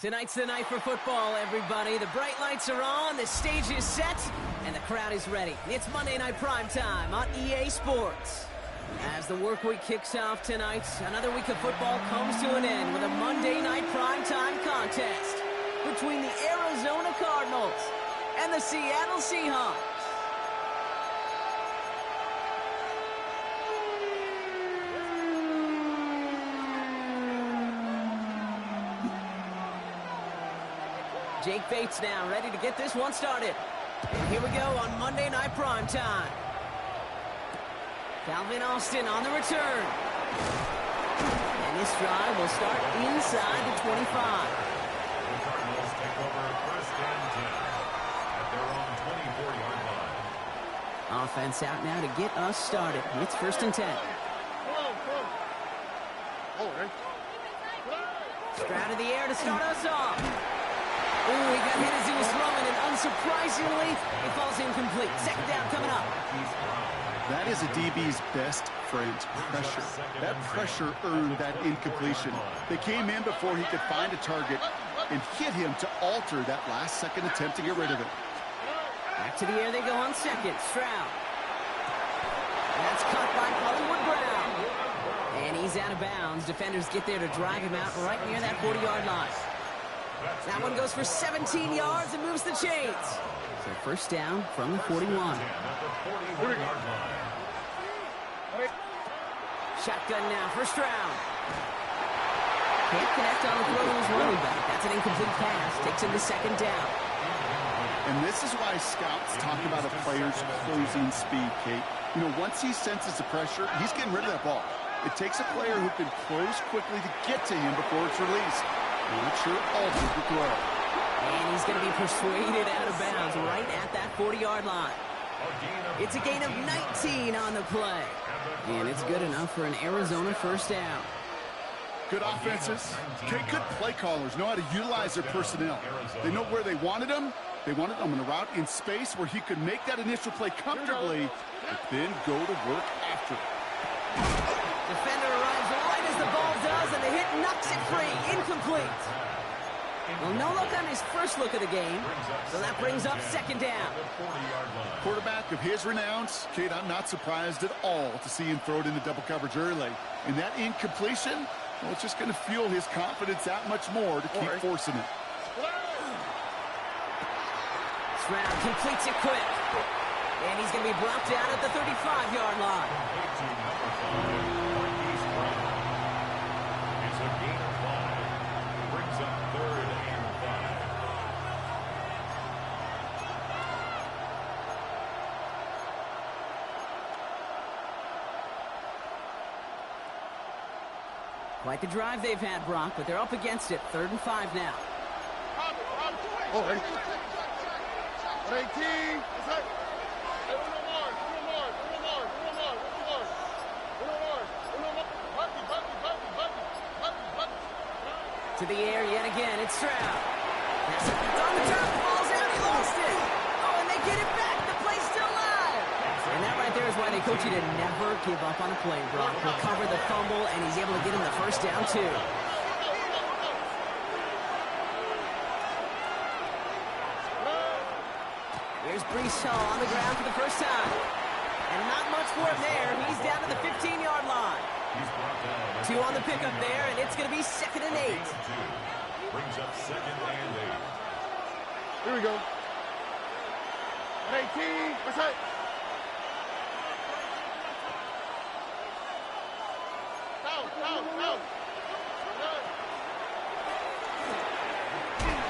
Tonight's the night for football, everybody. The bright lights are on, the stage is set, and the crowd is ready. It's Monday Night Primetime on EA Sports. As the work week kicks off tonight, another week of football comes to an end with a Monday Night Primetime contest between the Arizona Cardinals and the Seattle Seahawks. Jake Bates now ready to get this one started. And here we go on Monday Night Primetime. Calvin Austin on the return. And this drive will start inside the 25. The Cardinals take over first and 10 at their own 24-yard line. Offense out now to get us started. It's first and 10. Stroud in the air to start us off. Oh, he got hit as he was throwing, and unsurprisingly, it falls incomplete. Second down coming up. That is a DB's best friend, pressure. That pressure earned that incompletion. They came in before he could find a target and hit him to alter that last-second attempt to get rid of it. Back to the air they go on second. Stroud. That's caught by Hollywood Brown. And he's out of bounds. Defenders get there to drive him out right near that 40-yard line. That one goes for 17 yards and moves the chains. So first down from the 41. Shotgun now for Stroud. Can't connect on the throw to his running back. That's an incomplete pass. Takes him to second down. And this is why scouts talk about a player's closing speed, Kate. You know, once he senses the pressure, he's getting rid of that ball. It takes a player who can close quickly to get to him before it's released. Not sure alters the throw. And he's going to be persuaded out of bounds right at that 40-yard line. It's a gain of 19 on the play. And it's good enough for an Arizona first down. Good offenses. Okay, good play callers know how to utilize their personnel. They know where they wanted him. They wanted him in a route in space where he could make that initial play comfortably, but then go to work after it. Defender arrives right as the ball does, and the hit knocks it free. Incomplete. Well, no look on his first look of the game, so that brings up second down. Quarterback of his renowns, Kate, I'm not surprised at all to see him throw it into double coverage early. And that incompletion, well, it's just going to fuel his confidence that much more to keep forcing it. Stroud completes it quick. And he's going to be blocked out at the 35-yard line. It's a gain of 5. Brings up third and 5. Quite the drive they've had, Brock, but they're up against it. 3rd and 5 now. Oh, 18. To the air yet again. It's Stroud. It's on the turf. Falls out. He lost it. Oh, and they get it back. The play's still alive. And that right there is why they coach you to never give up on a play, Brock. Recover the fumble, and he's able to get him the first down, too. Here's Breece Hall on the ground for the first time. And not much for him there. He's down to the 15-yard line. 2 on the pickup there, and it's going to be 2nd and 8. Brings up 2nd and 8. Here we go. 18. What's that?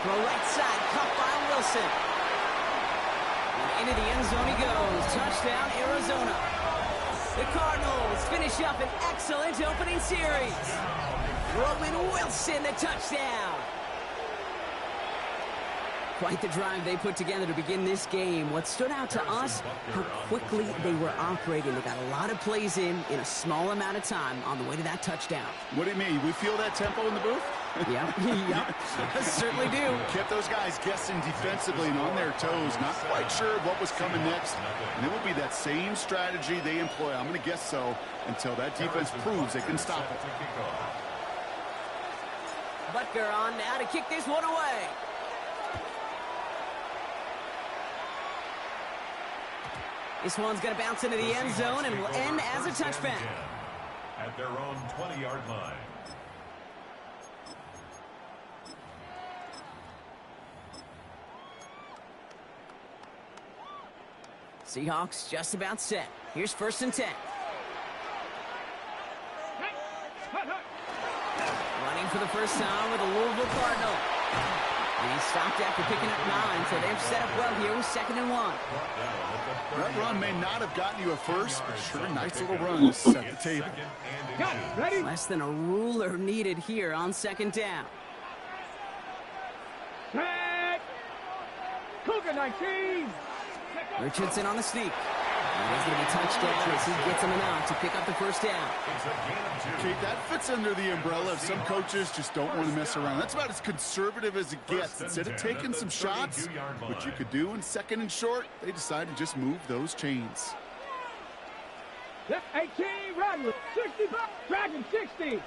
Throw right side, caught by Wilson. And into the end zone he goes. Touchdown, Arizona. The Cardinals finish up an excellent opening series. Roman Wilson, the touchdown. Quite the drive they put together to begin this game. What stood out to us, how quickly they were operating. They got a lot of plays in a small amount of time on the way to that touchdown. What do you mean? We feel that tempo in the booth? Yep, certainly do. Kept those guys guessing defensively and on their toes, not quite sure what was coming next. And it will be that same strategy they employ, I'm going to guess so, until that defense proves they can stop it. Butker on now to kick this one away. This one's going to bounce into the end zone and will end as a touchback. At their own 20-yard line. Seahawks just about set. Here's 1st and 10. Running for the first time with the Louisville Cardinal. And he stopped after picking up 9, so they've set up well here with 2nd and 1. That run may not have gotten you a first, but sure, a nice little run to set the table. Ready? Less than a ruler needed here on 2nd down. Set. Cougar 19. Richardson on the sneak. And he's going to be touchdown as he gets him enough to pick up the 1st down. Kate, that fits under the umbrella of some coaches just don't want to mess around. That's about as conservative as it gets. Instead of taking some shots, which you could do in 2nd and short, they decide to just move those chains. Left 18, Rattler. 65, Dragon 60.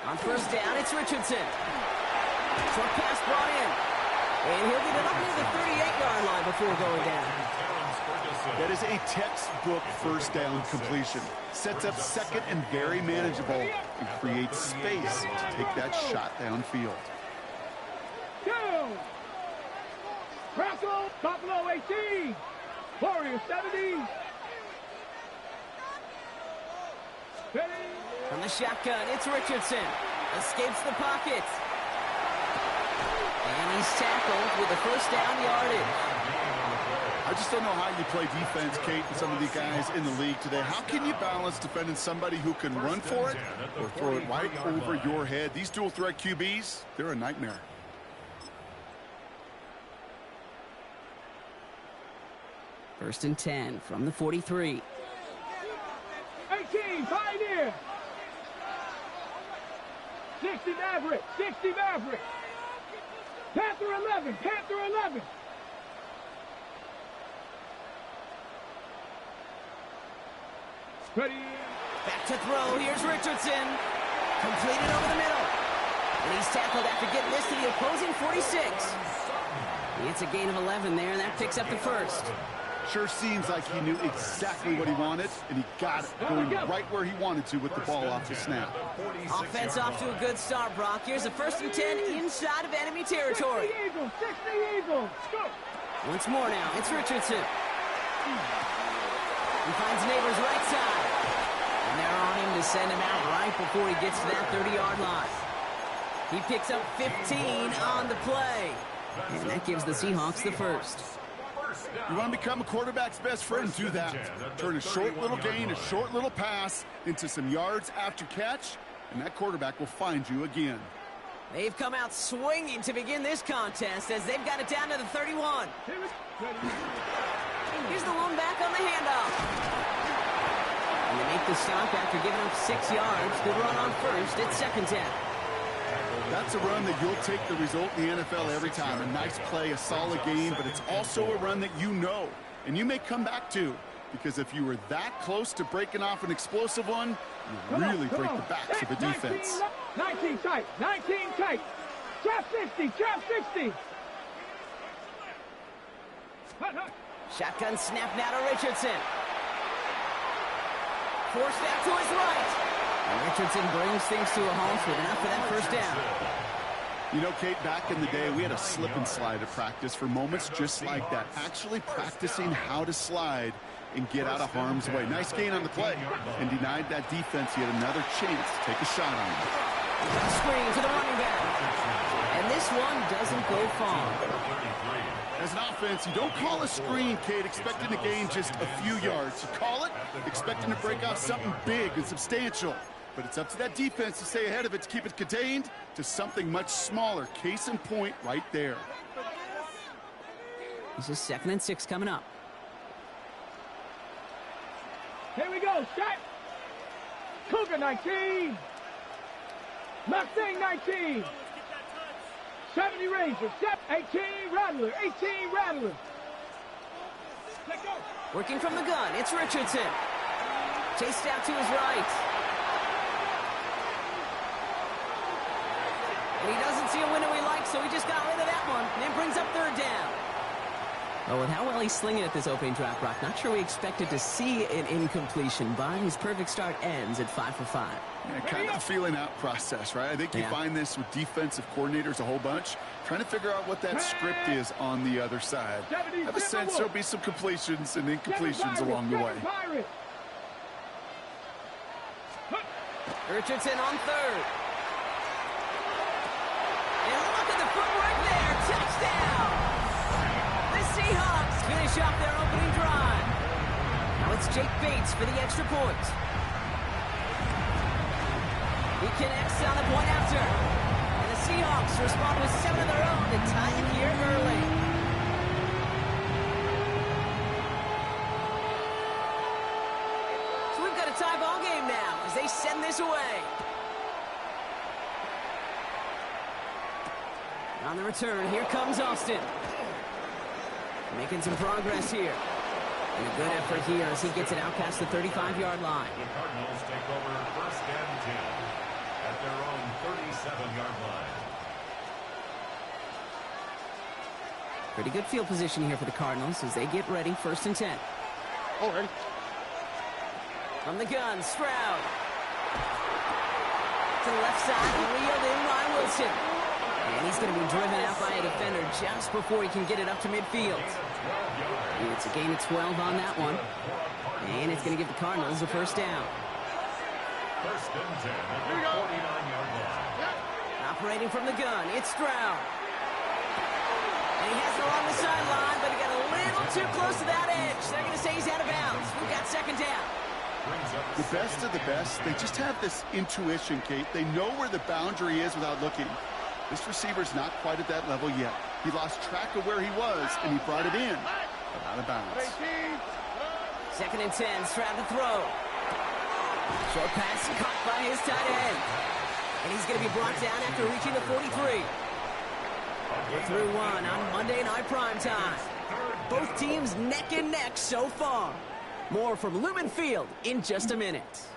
On 1st down, it's Richardson. Short pass brought in. And he'll get it up near the 38-yard line before going down. That is a textbook 1st down completion. Sets up 2nd and very manageable and creates space to take that shot downfield. 2. Crackle, Buffalo 18. Warrior 70. Ready? From the shotgun, it's Richardson. Escapes the pocket. And he's tackled with a 1st down yardage. I just don't know how you play defense, Kate, and some of the guys in the league today. How can you balance defending somebody who can run for it or throw it right over your head? These dual threat QBs, they're a nightmare. First and 10 from the 43. 18, Pioneer. 60 Maverick, 60 Maverick. Panther 11, Panther 11. Ready. Back to throw. Here's Richardson. Completed over the middle. And he's tackled after getting this to the opposing 46. It's a gain of 11 there, and that picks up the 1st. Sure seems like he knew exactly what he wanted, and he got it, going right where he wanted to with the ball off the snap. Offense off to a good start, Brock. Here's a 1st and 10 inside of enemy territory. 60 Eagles, 60 Eagles. Go. Once more now, it's Richardson. He finds Neighbors right side. And they're on him to send him out right before he gets to that 30-yard line. He picks up 15 on the play. And that gives the Seahawks the 1st. You want to become a quarterback's best friend? Do that. Turn a short little gain, a short little pass into some yards after catch, and that quarterback will find you again. They've come out swinging to begin this contest as they've got it down to the 31. Here's the lone back on the handoff. And they make the stop after giving up 6 yards. Good run on 1st. It's 2nd down. That's a run that you'll take the result in the NFL every time. A nice play, a solid game, but it's also a run that you know, and you may come back to, because if you were that close to breaking off an explosive one, you really break the backs of the defense. 19 tight, 19 tight. Trap 60, trap 60. Shotgun snap now to Richardson. Forced out to his right. And Richardson brings things to a halt with enough for that 1st down. You know, Kate, back in the day, we had a slip and slide at practice for moments just like that. Actually practicing how to slide and get out of harm's way. Nice gain on the play and denied that defense yet another chance to take a shot on him. Screen to the running back. And this one doesn't go far. As an offense, you don't call a screen, Kate, expecting to gain just a few yards. You call it expecting to break off something big and substantial. But it's up to that defense to stay ahead of it, to keep it contained to something much smaller. Case in point right there. This is 2nd and 6 coming up. Here we go, set. Cougar 19. Mustang 19. 70 Ranger, 18 Rattler, 18 Rattler. Let go. Working from the gun, it's Richardson. Chased out to his right. And he doesn't see a window he likes, so he just got rid of that one. And then brings up third down. Well, with how well he's slinging at this opening drive, Brock, not sure we expected to see an incompletion, but his perfect start ends at 5 for 5. Yeah, kind of a feeling out process, right? I think you find this with defensive coordinators a whole bunch, trying to figure out what that script is on the other side. I have a sense there'll be some completions and incompletions along the way. Richardson on third. And look at the footwork there. Touchdown! The Seahawks finish off their opening drive. Now it's Jake Bates for the extra point. He connects on the point after. And the Seahawks respond with 7 of their own to tie it here early. So we've got a tie ball game now as they send this away. On the return, here comes Austin. Making some progress here. And a good effort here as he gets it out past the 35-yard line. The Cardinals take over first and 10 at their own 37-yard line. Pretty good field position here for the Cardinals as they get ready, first and 10. Already. From the gun, Stroud. To the left side, reeled in Ryan Wilson. And he's going to be driven out by a defender just before he can get it up to midfield. It's a gain of 12 on that one. And it's going to give the Cardinals a first down. First and 10 at the 49-yard line. Operating from the gun, it's Stroud. And he has it along the sideline, but he got a little too close to that edge. They're going to say he's out of bounds. We've got second down. The best of the best, they just have this intuition, Kate. They know where the boundary is without looking. This receiver's not quite at that level yet. He lost track of where he was, and he brought it in, but out of bounds. Second and 10, Stroud to throw. Short pass caught by his tight end. And he's going to be brought down after reaching the 43. We're through one on Monday Night Primetime. Both teams neck and neck so far. More from Lumen Field in just a minute.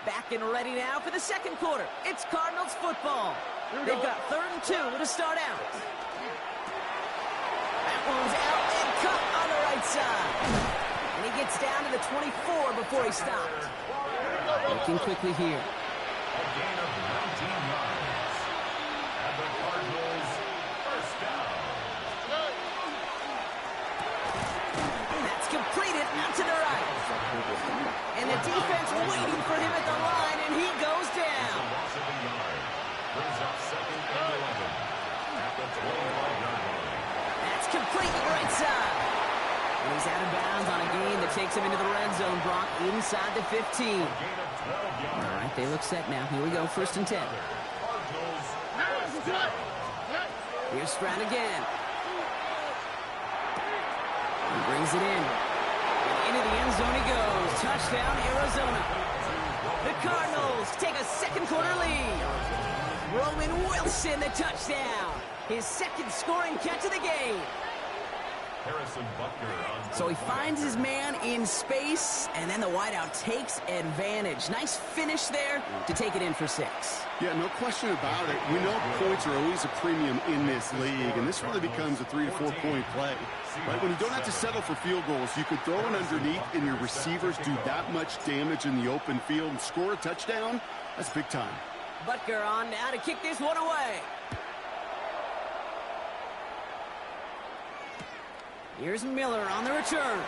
Back and ready now for the second quarter. It's Cardinals football. They've got 3rd and 2 to start out. That one's out and cut on the right side. And he gets down to the 24 before he stopped. Looking quickly here. A gain of 19 yards. And the Cardinals first down. That's completed out to the right. And the defense waiting for him at the line, and he goes down. Loss of a yard. Brings up second and 11 at the 25-yard line. That's complete to the right side. And he's out of bounds on a gain that takes him into the red zone, Brock, inside the 15. Gain of 12 yards. All right, they look set now. Here we go, first and 10. Cardinals first down. Here's Stroud again. He brings it in. And into the end zone he goes. Touchdown, Arizona. The Cardinals take a second quarter lead. Roman Wilson, the touchdown. His second scoring catch of the game. Harrison Butker on. So he finds his man in space, and then the wideout takes advantage. Nice finish there to take it in for 6. Yeah, no question about it. We know points are always a premium in this league, and this really becomes a 3 to 4 point play. Right? When you don't have to settle for field goals, you could throw it underneath, and your receivers do that much damage in the open field and score a touchdown. That's big time. Butker on now to kick this one away. Here's Miller on the return.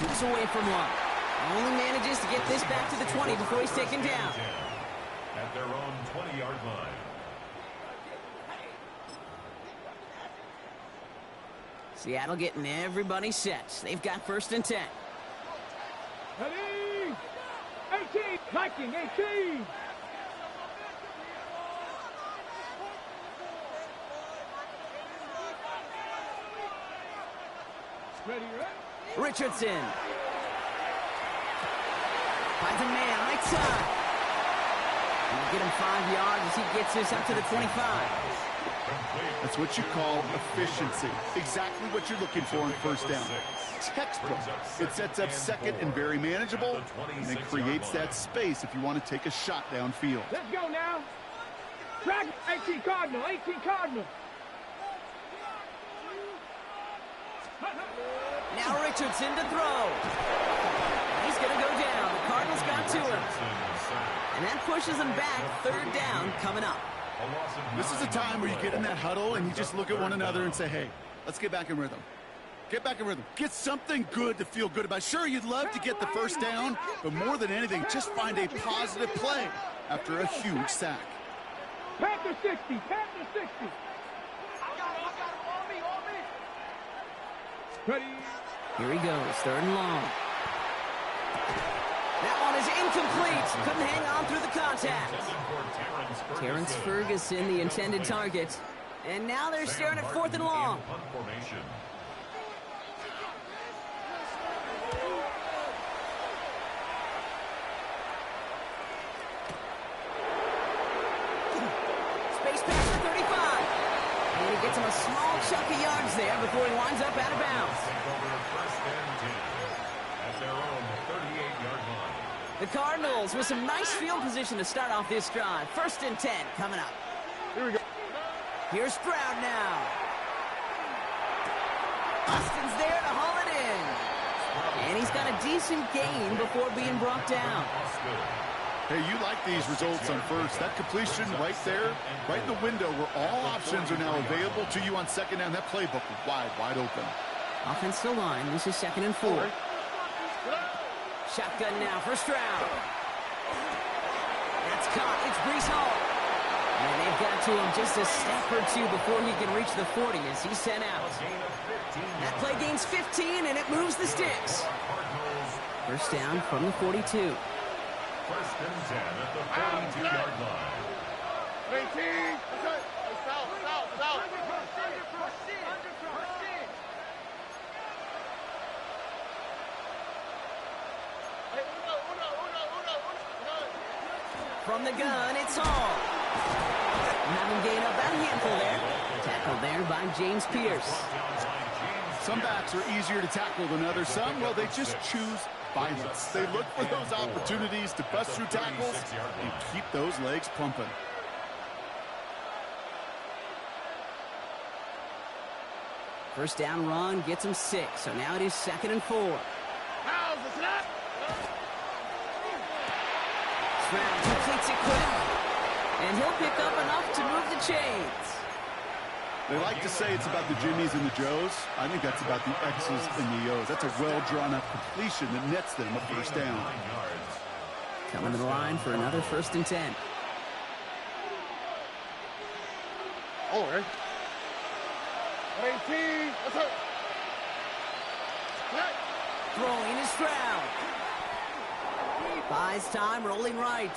Keeps away from one. Only manages to get this back to the 20 before he's taken down. At their own 20-yard line. Seattle getting everybody set. They've got first and 10. Ready? 18. Hiking, 18. Ready, right? Richardson. Finds a man right side. And get him 5 yards as he gets this up to the 25. That's what you call efficiency. Exactly what you're looking for in first down. Textbook. It sets up second and very manageable, and it creates that space if you want to take a shot downfield. Let's go now. Track 18 Cardinal, 18 Cardinal. Now Richardson to throw. He's going to go down. The Cardinals got to him. And that pushes them back. Third down coming up. This is a time where you get in that huddle and you just look at one another and say, hey, let's get back in rhythm. Get back in rhythm. Get something good to feel good about. Sure, you'd love to get the first down, but more than anything, just find a positive play after a huge sack. Panther 60, Panther 60. Ready. Here he goes, third and long. That one is incomplete. Couldn't hang on through the contact. Terrence Ferguson, the intended target. And now they're staring at fourth and long. Space pass for 35. And he gets him a small chunk of yards there before he winds up out of bounds. The Cardinals with some nice field position to start off this drive. First and 10 coming up. Here we go. Here's Stroud now. Austin's there to haul it in. And he's got a decent gain before being brought down. Hey, you like these results on first. That completion right there, right in the window where all options are now available to you on second down. That playbook wide open. Offensive line. This is second and 4. Shotgun now for Stroud. That's caught. It's Breece Hall. And they've got to him just a step or two before he can reach the 40 as he's sent out. That play gains 15, and it moves the sticks. First down from the 42. First and 10 at the 42-yard line. 18. South. From the gun, it's Hall. Having gained up that handful there. Tackled there by James Pierce. Some backs are easier to tackle than others. Some, well, they just choose violence. They look for those opportunities to bust through tackles and keep those legs pumping. First down run gets him 6, so now it is second and 4. Stroud completes it quick, and he'll pick up enough to move the chains. They like to say it's about the Jimmies and the Joes. I think that's about the X's and the O's. That's a well-drawn-up completion that nets them a first down. Coming to the line for another first and 10. Oh, right. 18. Throwing is Stroud. Buys time, rolling right.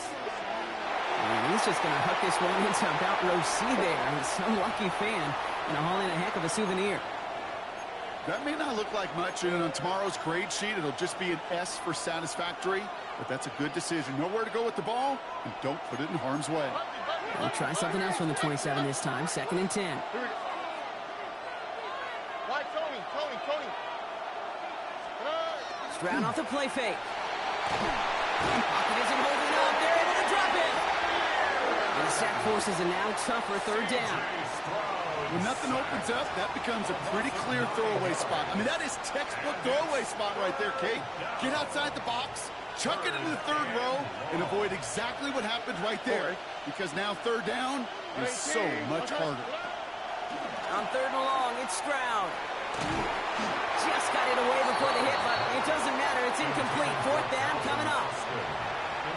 And he's just going to hook this one into about row C there. And some lucky fan hauling a heck of a souvenir. That may not look like much, and on tomorrow's grade sheet, it'll just be an S for satisfactory, but that's a good decision. Know where to go with the ball, and don't put it in harm's way. We'll try something else from the 27 this time. Second and 10. Stroud off the play fake. Pocket isn't holding up. They're able to drop it. And the sack forces a now tougher third down. When nothing opens up, that becomes a pretty clear throwaway spot. I mean, that is textbook throwaway spot right there, Kate. Get outside the box, chuck it into the third row, and avoid exactly what happened right there, because now third down is so much harder. On third and long, it's Stroud. Just got it away before the hit, but it doesn't matter. It's incomplete. Fourth down coming up.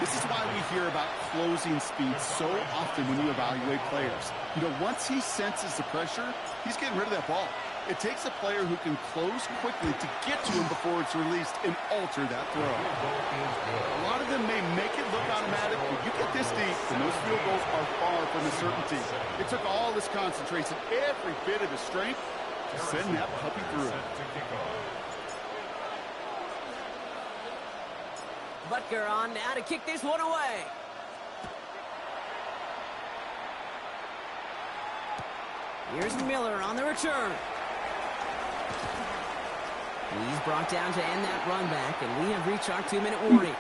This is why we hear about closing speed so often when you evaluate players. You know, once he senses the pressure, he's getting rid of that ball. It takes a player who can close quickly to get to him before it's released and alter that throw. A lot of them may make it look automatic, but you get this deep, and those field goals are far from a certainty. It took all this concentration, every bit of his strength, to send that puppy through. Butker on now to kick this one away. Here's Miller on the return. He's brought down to end that run back, and we have reached our 2-minute warning.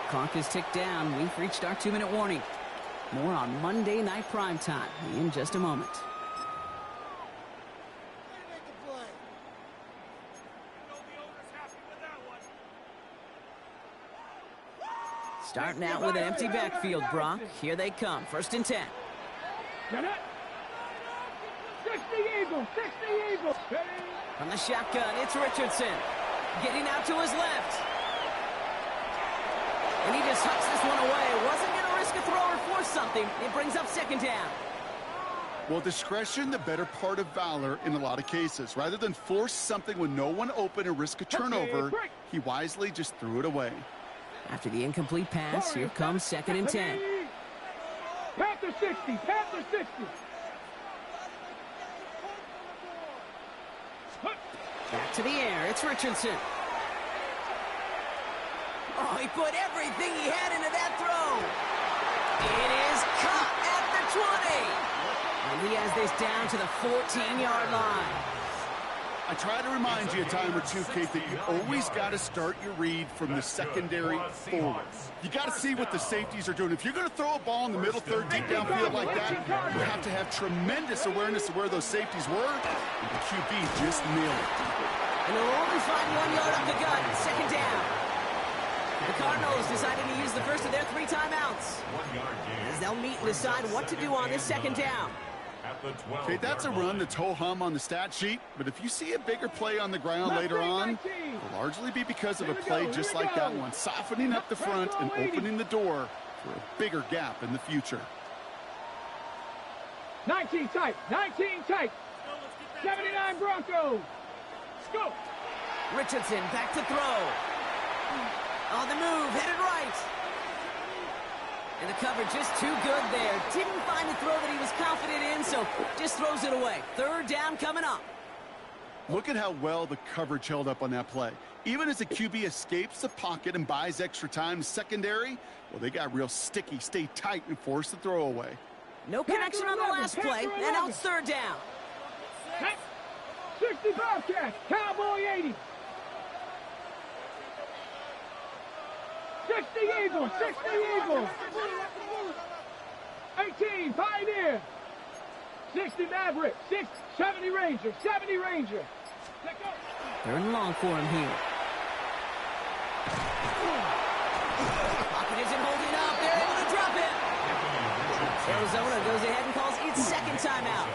Clock is ticked down. We've reached our 2-minute warning. More on Monday Night Primetime in just a moment. Starting out with an empty backfield, Brock. Here they come. 1st and 10. 60 Eagles, 60 Eagles. From the shotgun, it's Richardson. Getting out to his left. And he just hucks this one away. Wasn't going to risk a throw or force something. It brings up 2nd down. Well, discretion, the better part of valor in a lot of cases. Rather than force something with no one open and risk a turnover, he wisely just threw it away. After the incomplete pass, here comes 2nd and 10. Panther 60, Panther 60. Back to the air, it's Richardson. Oh, he put everything he had into that throw. It is caught at the 20. And he has this down to the 14-yard line. I try to remind you a time or two, Kate, that you always got to start your read from the secondary forward. You got to see what the safeties are doing. If you're going to throw a ball in the middle third deep downfield like that, you have to have tremendous awareness of where those safeties were, and the QB just nailed it. And they'll only find 1 yard up the gut. 2nd down. The Cardinals decided to use the first of their 3 timeouts, as they'll meet and decide what to do on this 2nd down. Okay, that's a run that's ho-hum on the stat sheet, but if you see a bigger play on the ground later on, it'll largely be because of a play just like that one, softening up the front and opening the door for a bigger gap in the future. 19 tight, 19 tight. 79 Broncos. Let's go. Richardson back to throw. On the move, headed right. And the coverage just too good there. Didn't find the throw that he was confident in, so just throws it away. 3rd down coming up. Look at how well the coverage held up on that play. Even as the QB escapes the pocket and buys extra time, secondary, well, they got real sticky, stay tight, and force the throw away. No connection on the last play, and now it's 3rd down. 60 Bobcats, Cowboy 80. 60 Eagles, 60 Eagles. 18 Pioneer. 60 Maverick, 70 Ranger, 70 Ranger. Let's go. 3rd and long for him here. Pocket isn't holding up. They're able to drop it. Arizona goes ahead and calls its 2nd timeout,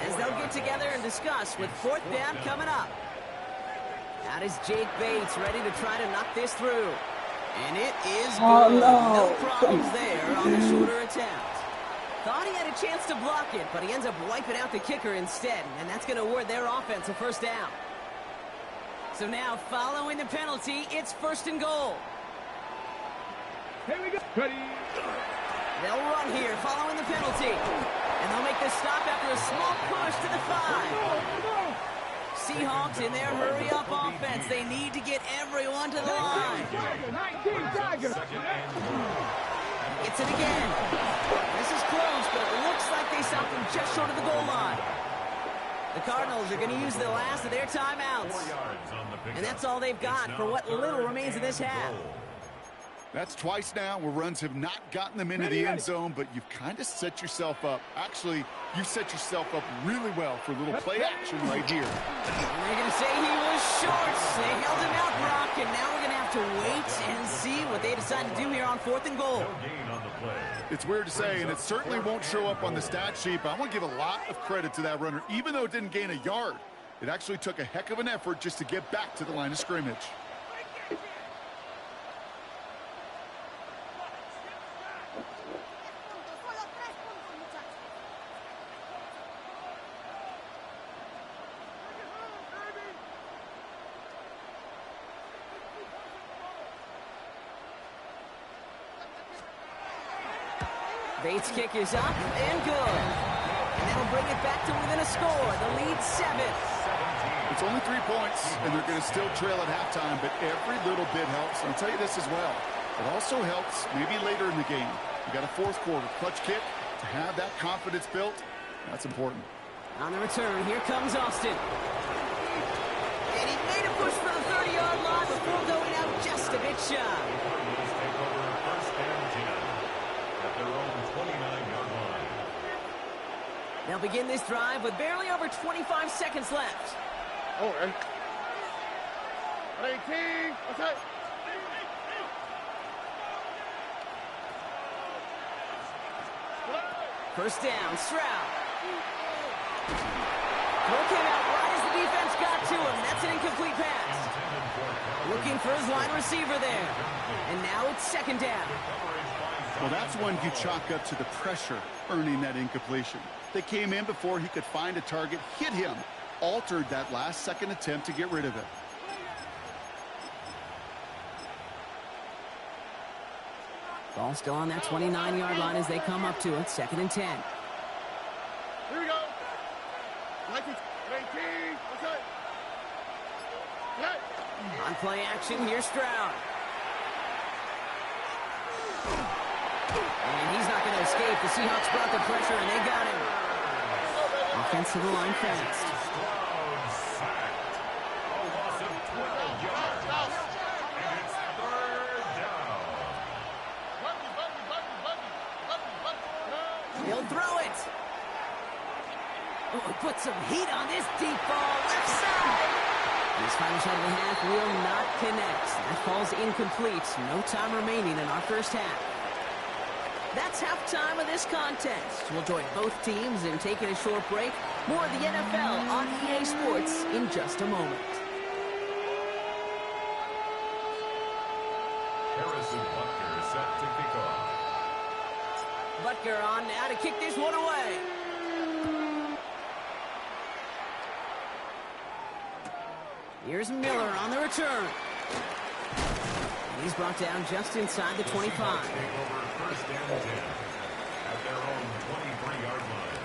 as they'll get together and discuss with 4th down coming up. Out is Jake Bates, ready to try to knock this through. And it is good. No problems there on the shorter attempt. Thought he had a chance to block it, but he ends up wiping out the kicker instead, and that's going to award their offense a 1st down. So now, following the penalty, it's 1st and goal. Here we go. Ready. They'll run here following the penalty. And they'll make the stop after a small push to the 5. Seahawks in their hurry-up offense. They need to get everyone to the line. 19 Tiger. Gets it again. This is close, but it looks like they stopped him just short of the goal line. The Cardinals are going to use the last of their timeouts. And that's all they've got for what little remains of this half. That's twice now where runs have not gotten them into the end zone, but you've kind of set yourself up. Actually, you set yourself up really well for a little play action right here. And they're going to say he was short. They held him out, Brock, and now we're going to have to wait and see what they decide to do here on 4th and goal. It's weird to say, and it certainly won't show up on the stat sheet, but I want to give a lot of credit to that runner. Even though it didn't gain a yard, it actually took a heck of an effort just to get back to the line of scrimmage. Bates' kick is up and good. And that'll bring it back to within a score. The lead 7. It's only 3 points, and they're going to still trail at halftime, but every little bit helps. And I'll tell you this as well. It also helps maybe later in the game. You got a 4th quarter clutch kick to have that confidence built. That's important. On the return, here comes Austin. And he made a push for the 30-yard line before going out just a bit shy. Cardinals take over first and 10 at their own 29-yard line. They'll begin this drive with barely over 25 seconds left. Oh, right. 18. Okay. First down, Stroud. Throw came out right as the defense got to him. That's an incomplete pass. Looking for his wide receiver there. And now it's second down. Well, that's one you chalk up to the pressure earning that incompletion. They came in before he could find a target, hit him, altered that last-second attempt to get rid of it. Ball still on that 29-yard line as they come up to it. Second and 10. Here we go. Like it. 18. Okay. Okay. On play action, here's Stroud. And he's not going to escape. The Seahawks brought the pressure, and they got him. Offense to the line fast. Stroud sacked. A loss of 12 yards. And it's third down. He'll throw it. Oh, put some heat on this deep ball. Left side. This final shot of the half will not connect. That falls incomplete. No time remaining in our first half. That's halftime of this contest. We'll join both teams in taking a short break. More of the NFL on EA Sports in just a moment. Harrison Butker is set to kick off. Butker on now to kick this one away. Here's Miller on the return. He's brought down just inside the 25. Take over first and 10 at their own 23-yard line.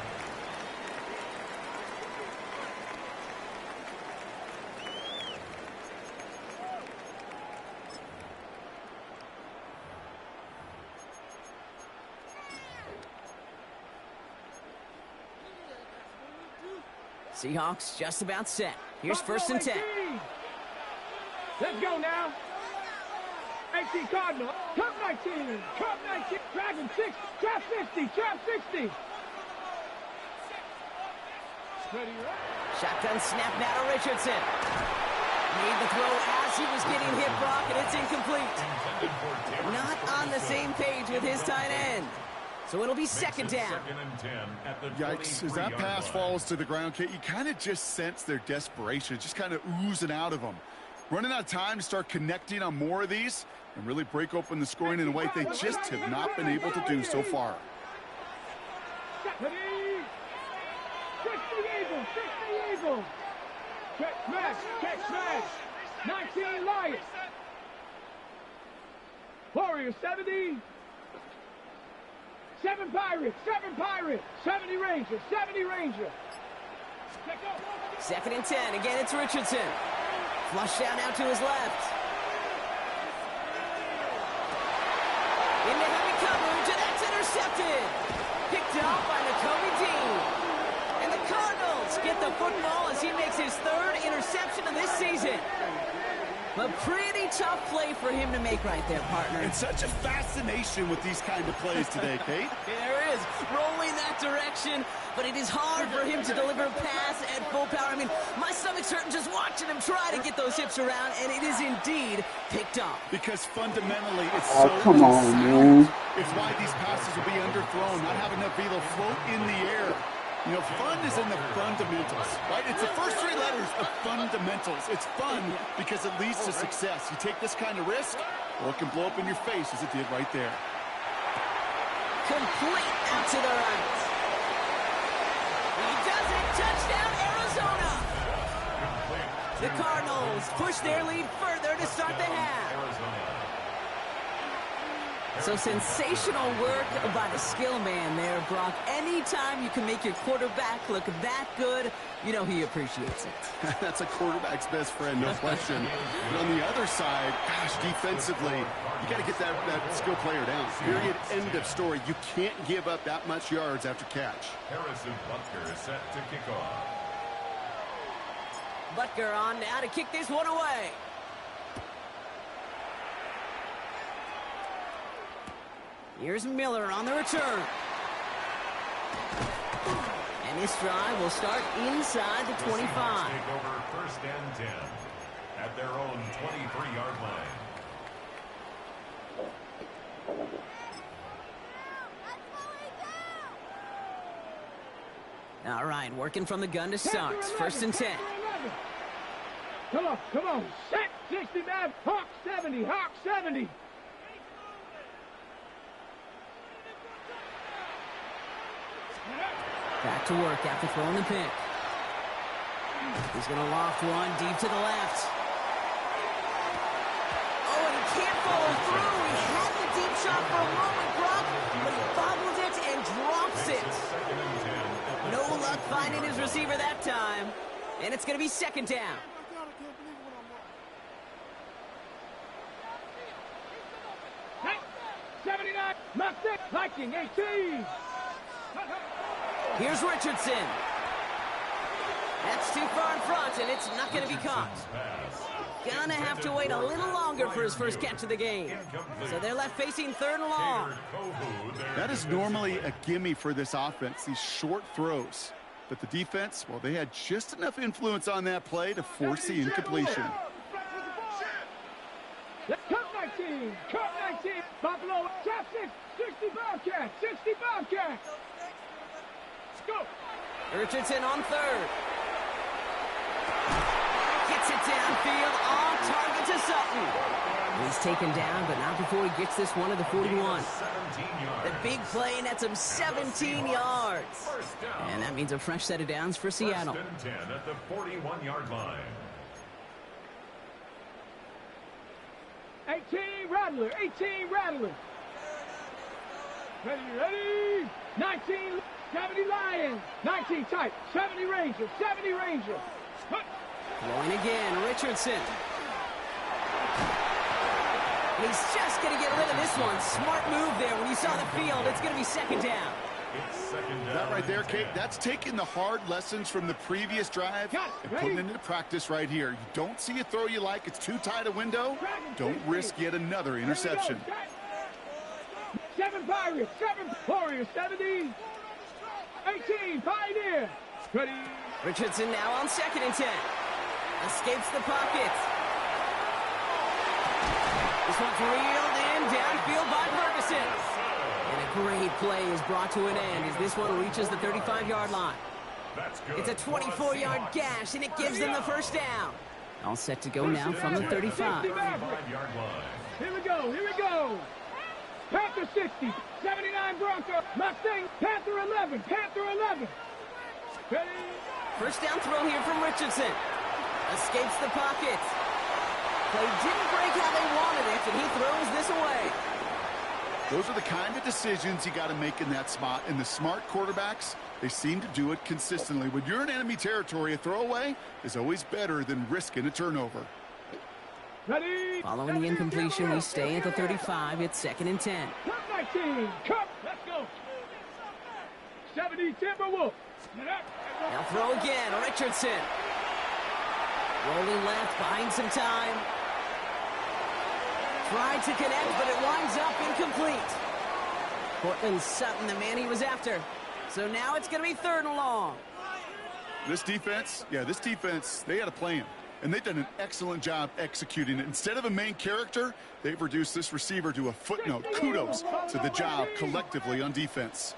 Seahawks just about set. Here's first and 10. Let's go now. 18 Cardinal. Cup 19. Cup 19. Dragon 6. Trap 50. Trap 60. Ready, right? Shotgun snap now to Richardson. Made the throw as he was getting hit, Brock, and it's incomplete. Not on the same page with his tight end. So it'll be second down. Second and 10 at the Yikes, as that pass falls to the ground, Kate, you kind of just sense their desperation, just kind of oozing out of them. Running out of time to start connecting on more of these and really break open the scoring in a way they just have not been able to do so far. 60 Eagles. 60 Eagles. Check smash. Check smash. 19 Lions. Warriors 70. 7 Pirates. 7 Pirates. 70 Rangers. 70 Rangers. Second and 10. Again, it's Richardson. Flush down now to his left. Into heavy coverage, and that's intercepted. Picked off by Nakobe Dean. And the Cardinals get the football as he makes his third interception of this season. A pretty tough play for him to make right there, partner. And such a fascination with these kind of plays today, Kate. There is, rolling that direction, but it is hard for him to deliver a pass at full power. I mean, my stomach's hurting just watching him try to get those hips around, and it is indeed picked off. Because fundamentally, it's so sound. It's why these passes will be underthrown, not having enough velo float in the air. You know, fun is in the fundamentals, right? It's the first 3 letters of fundamentals. It's fun because it leads to success. You take this kind of risk, well, it can blow up in your face as it did right there. Complete out to the right. He does it. Touchdown, Arizona. The Cardinals push their lead further to start the half. So sensational work by the skill man there, Brock. Anytime you can make your quarterback look that good, you know he appreciates it. That's a quarterback's best friend, no question. But on the other side, gosh, defensively, you got to get that skill player down. Period, end of story. You can't give up that much yards after catch. Harrison Butker is set to kick off. Butker on now to kick this one away. Here's Miller on the return. And this drive will start inside the 25. Take over first and 10 at their own 23-yard line. All right, working from the gun to start. First and 10. Come on. Set 69. Hawk 70. Hawk 70. Back to work after throwing the pick. He's going to loft one deep to the left. Oh, and he can't follow through. He had the deep shot for a moment, Brock, but he bobbled it and drops it. No luck finding his receiver that time. And it's going to be second down. Hey, 79. Mustang. Viking 18. Here's Richardson. That's too far in front, and it's not going to be caught. Gonna have to wait a little longer for his first catch of the game. So they're left facing third and long. That is normally a gimme for this offense, these short throws. But the defense, well, they had just enough influence on that play to force the incompletion. Cup 19. Cup 19. Buffalo. Trap 65 catch. 65 catch. Go. Richardson on third. Gets it downfield, on target to Sutton. He's taken down, but not before he gets this one to the 41. The big play nets him 17 yards. And that means a fresh set of downs for Seattle. First and 10 at the 41-yard line. 18 Rattler. 18 Rattler. Ready. 19. 70 Lions, 19 type, 70 Ranger, 70 Ranger. Throwing again, Richardson. He's just going to get rid of this one. Smart move there when he saw the field. It's going to be second down. That right there, Kate, that's taking the hard lessons from the previous drive and putting it into practice right here. You don't see a throw you like, it's too tight a window, don't risk yet another interception. 7 Pirates, 7 Warriors, 70. 18, Pioneer. Ready. Richardson now on second and 10. Escapes the pocket. This one's reeled in downfield by Ferguson. And a great play is brought to an end as this one reaches the 35-yard line. It's a 24-yard gash, and it gives them the first down. All set to go now from the 35. Here we go. Panther 60, 79 Bronco, Mustang, Panther 11, Panther 11. Ready? First down throw here from Richardson. Escapes the pocket. Play didn't break how they wanted it, and he throws this away. Those are the kind of decisions you got to make in that spot. And the smart quarterbacks, they seem to do it consistently. When you're in enemy territory, a throwaway is always better than risking a turnover. Ready? Following the incompletion, we stay at the 35. It's second and 10. Cup 19. Cup. Let's go. 70 Timberwolves. Now throw again. Richardson. Rolling left, buying some time. Tried to connect, but it winds up incomplete. Cortland Sutton, the man he was after. So now it's going to be third and long. This defense, they had a plan. And they've done an excellent job executing it. Instead of a main character, they've reduced this receiver to a footnote. Kudos to the job collectively on defense.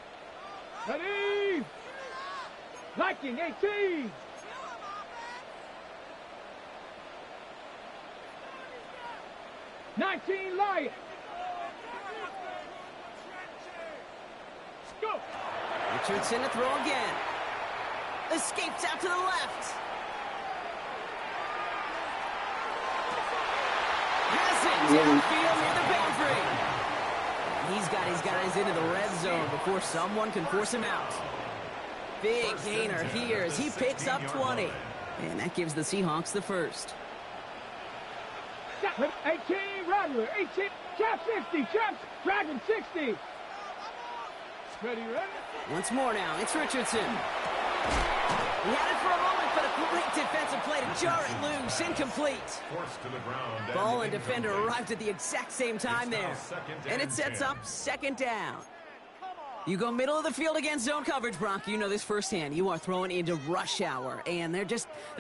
Ready? Viking 18. $19 Lions. Go. Richardson to throw again. Escapes out to the left. Has it downfield near the boundary. He's got his guys into the red zone before someone can force him out. Big gainer here as he picks up 20. And that gives the Seahawks the first. 18, Rattler, 18, trap 60, Dragon 60. Ready? Once more now, it's Richardson. He had it for a moment, but a great defensive play to jar it loose, incomplete. Forced to the ground. Ball and defender arrived at the exact same time there. And it sets up second down. You go middle of the field against zone coverage, Brock. You know this firsthand. You are throwing into rush hour, and there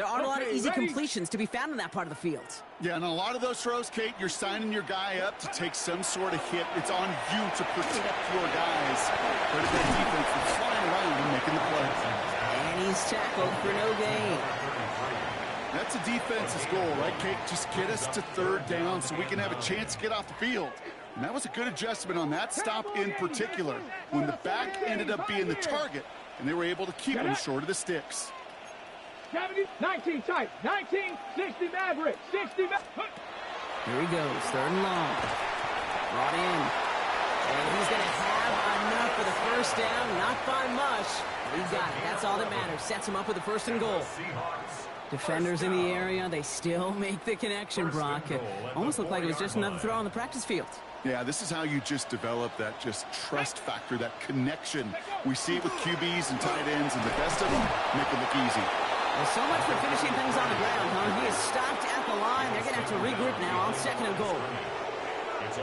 aren't a lot of easy completions to be found in that part of the field. Yeah, and a lot of those throws, Kate, you're signing your guy up to take some sort of hit. It's on you to protect your guys. But that defense is flying around and making the play. And he's tackled for no gain. That's a defense's goal, right, Kate? Just get us to third down so we can have a chance to get off the field. And that was a good adjustment on that stop in particular, when the back ended up being the target, and they were able to keep him short of the sticks. 19 tight, 19, 60 Maverick, 60 Maverick. Here he goes, third and long. Brought in. And he's going to have enough for the first down, not by much. But he got it, that's all that matters. Sets him up with a first and goal. Defenders in the area, they still make the connection, Brock. It almost looked like it was just another throw on the practice field. Yeah, this is how you just develop that just trust factor, that connection. We see it with QBs and tight ends, and the best of them make it look easy. Well, so much for finishing things on the ground, huh? He is stopped at the line. They're going to have to regroup now on second and goal.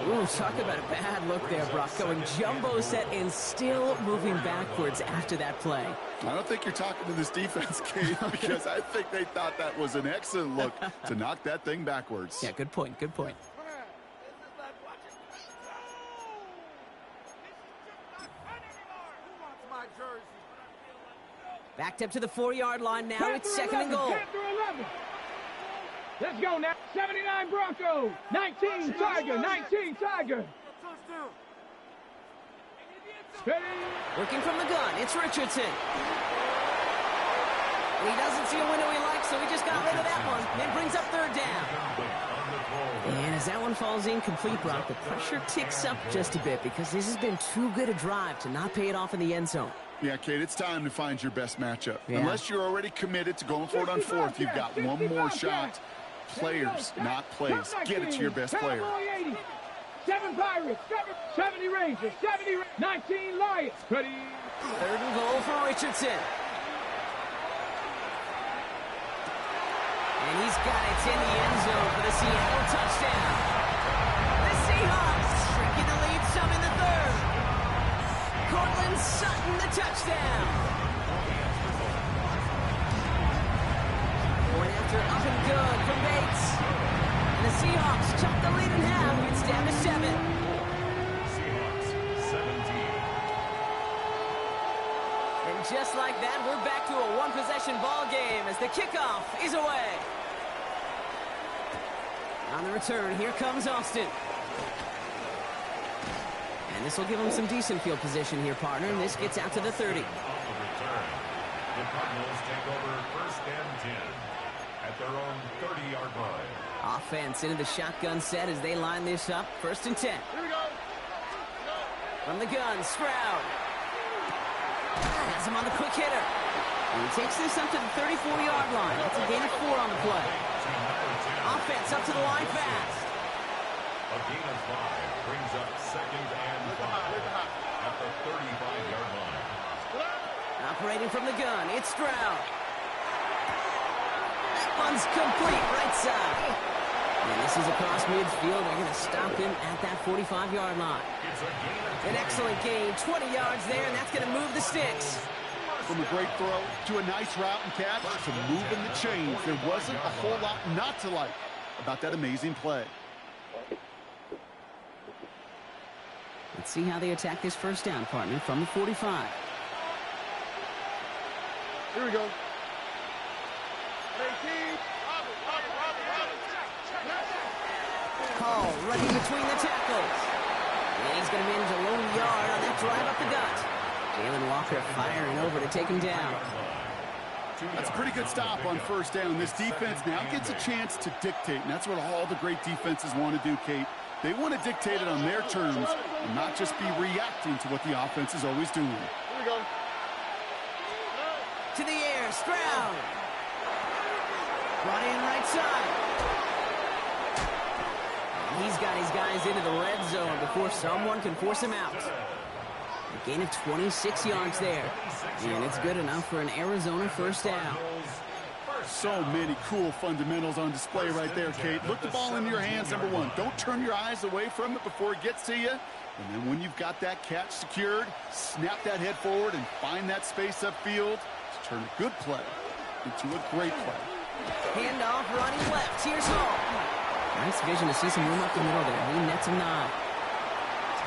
Ooh, talk about a bad look there, Brock. Going jumbo set and still moving backwards after that play. I don't think you're talking to this defense, Kate, because I think they thought that was an excellent look to knock that thing backwards. Yeah, good point, good point. Backed up to the 4-yard line now. It's second and goal. Let's go now. 79 Broncos. 19 Tiger. 19 Tiger. Working from the gun. It's Richardson. And he doesn't see a window he likes, so he just got rid of that one. And brings up third down. And as that one falls incomplete, Brock, the pressure ticks up just a bit because this has been too good a drive to not pay it off in the end zone. Yeah, Kate, it's time to find your best matchup. Yeah. Unless you're already committed to going for it on fourth, you've got one more shot. Players, not plays. Get it to your best player. 7 Pirates, 70 Rangers, 19 Lions. Ready? Third and goal for Richardson. And he's got it in the end zone for the Seattle touchdown. The Seahawks shrinking the lead some in the third. Cortland Sutton, the touchdown. Point after up and good from Bates. And the Seahawks chop the lead in half. It's down to 7. Seahawks 17. And just like that, we're back to a one-possession ball game as the kickoff is away. On the return, here comes Austin. And this will give him some decent field position here, partner. And this gets out to the 30. On the return, the Cardinals take over first and 10 at their own 30-yard line. Offense into the shotgun set as they line this up. First and 10. Here we go. From the gun, Stroud. Has him on the quick hitter. And he takes this up to the 34-yard line. That's a gain of 4 on the play. Offense up to the line fast. A gain of 5 brings up second and 5 at the 35-yard line. Operating from the gun, it's Stroud. That one's complete, right side. And this is across midfield. They're going to stop him at that 45-yard line. It's a gain of 10. An excellent gain, 20 yards there, and that's going to move the sticks. From a great throw to a nice route and catch to moving the chains. There wasn't a whole lot not to like about that amazing play. Let's see how they attack this first down, partner, from the 45. Here we go. Hall running between the tackles. And he's going to manage a low yard on that drive up the gut. Jalen Walker firing over to take him down. That's a pretty good stop on first down. This defense now gets a chance to dictate, and that's what all the great defenses want to do, Kate. They want to dictate it on their terms and not just be reacting to what the offense is always doing. Here we go. To the air, Stroud. Brought in right side. And he's got his guys into the red zone before someone can force him out. A gain of 26 yards there. And it's good enough for an Arizona first down. So many cool fundamentals on display right there, Kate. Look the ball into your hands, number one. Don't turn your eyes away from it before it gets to you. And then when you've got that catch secured, snap that head forward and find that space upfield to turn a good play into a great play. Handoff running left. Here's Hall. Nice vision to see some room up the middle there. He nets him 9.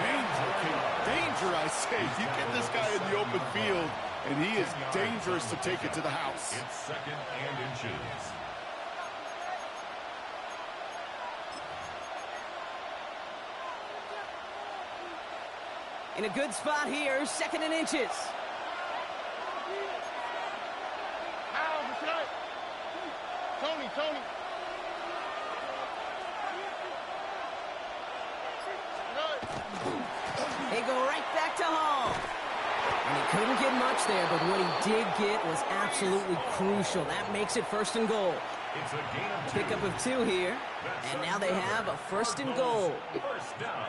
Danger, Kate. Danger, I say. You get this guy in the open field, and he is dangerous to take it to the house. It's second and inches. In a good spot here, second and inches. Tony. They go right back to Hall. And he couldn't get much there, but what he did get was absolutely crucial. That makes it first and goal. It's a gain of 2. Pickup of 2 here. And now they have a first and goal. First down.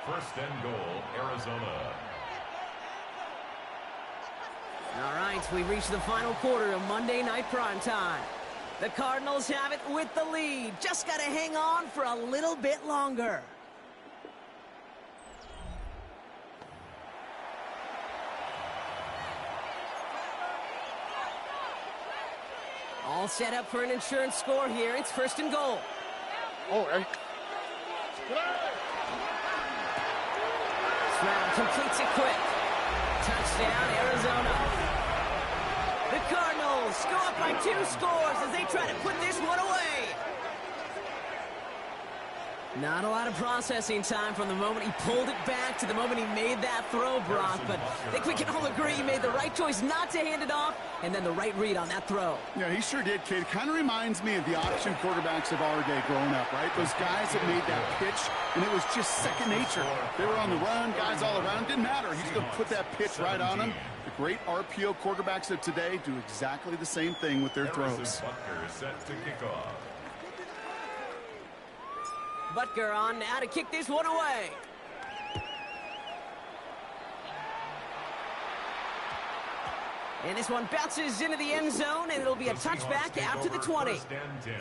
First and goal, Arizona. All right, we reached the final quarter of Monday Night Primetime. The Cardinals have it with the lead. Just got to hang on for a little bit longer. All set up for an insurance score here. It's first and goal. Oh, hey. Stroud completes it quick. Touchdown, Arizona. The Cardinals go up by 2 scores as they try to put this one away. Not a lot of processing time from the moment he pulled it back to the moment he made that throw, Brock. But I think we can all agree he made the right choice not to hand it off, and then the right read on that throw. Yeah, he sure did, Kate. It kind of reminds me of the option quarterbacks of our day growing up, right? Those guys that made that pitch, and it was just second nature. They were on the run, guys all around. Didn't matter. He's going to put that pitch right on him. The great RPO quarterbacks of today do exactly the same thing with their throws. Butker set to kick off. Butker on now to kick this one away. And this one bounces into the end zone, and it'll be a touchback out to the 20. First and 10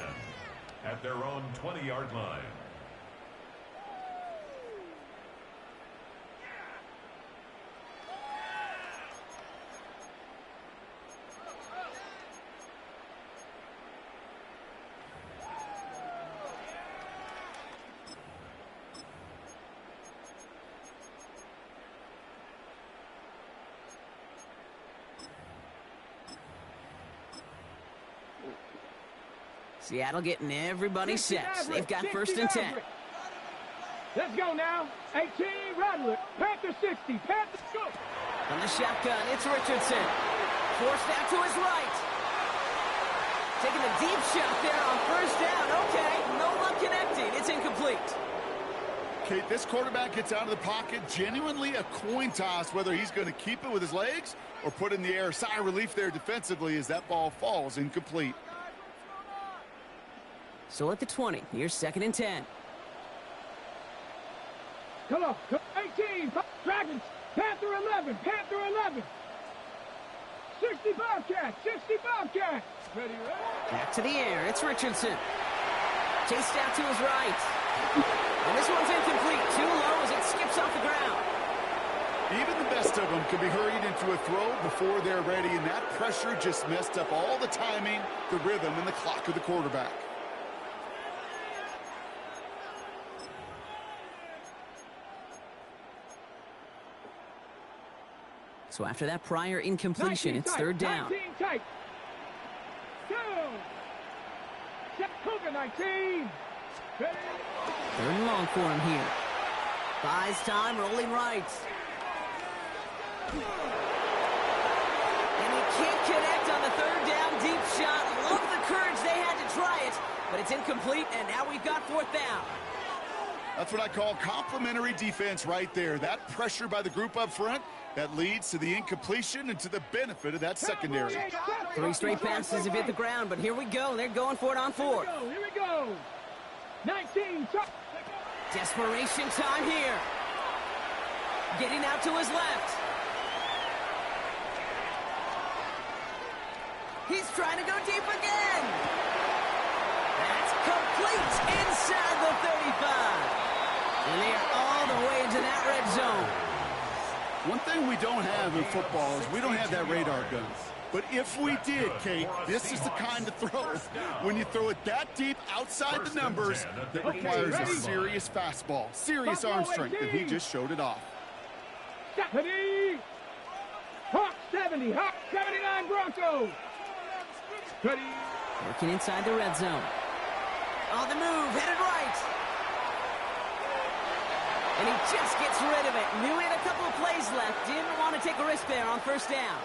at their own 20-yard line. Seattle getting everybody set. They've got first and 10. Let's go now. 18, Rattler. Panther 60. Panther, go. From the shotgun, it's Richardson. Forced out to his right. Taking a deep shot there on first down. Okay, no luck connecting. It's incomplete. Kate, this quarterback gets out of the pocket, genuinely a coin toss, whether he's going to keep it with his legs or put it in the air. Sigh of relief there defensively as that ball falls incomplete. So at the 20, here's second and 10. Come on. 18, Dragons. Panther 11. Panther 11. 65 catch. 65 catch. Ready, ready. Back to the air. It's Richardson. Chased out to his right. And this one's incomplete. Too low as it skips off the ground. Even the best of them could be hurried into a throw before they're ready, and that pressure just messed up all the timing, the rhythm, and the clock of the quarterback. So after that prior incompletion, it's third down. 19 tight. Go. Cover 19. Ready. Third and long for him here. Buys time, rolling right. And he can't connect on the third down deep shot. Love the courage they had to try it, but it's incomplete, and now we've got fourth down. That's what I call complimentary defense right there. That pressure by the group up front, that leads to the incompletion and to the benefit of that secondary. 3 straight passes have hit the ground, but here we go. They're going for it on 4th. Here we go. 19. Desperation time here. Getting out to his left. He's trying to go deep again. That's complete inside the 35. And they are all the way into that red zone. One thing we don't have in football is we don't have that radar gun. But if we did, Kate, this is the kind of throw. When you throw it that deep outside the numbers, that requires a serious fastball, serious arm strength, and he just showed it off. 70. Hawk 70. Hawk 79 Broncos. Working inside the red zone. On the move, headed right. And he just gets rid of it. Knew he had a couple of plays left. Didn't want to take a risk there on 1st down.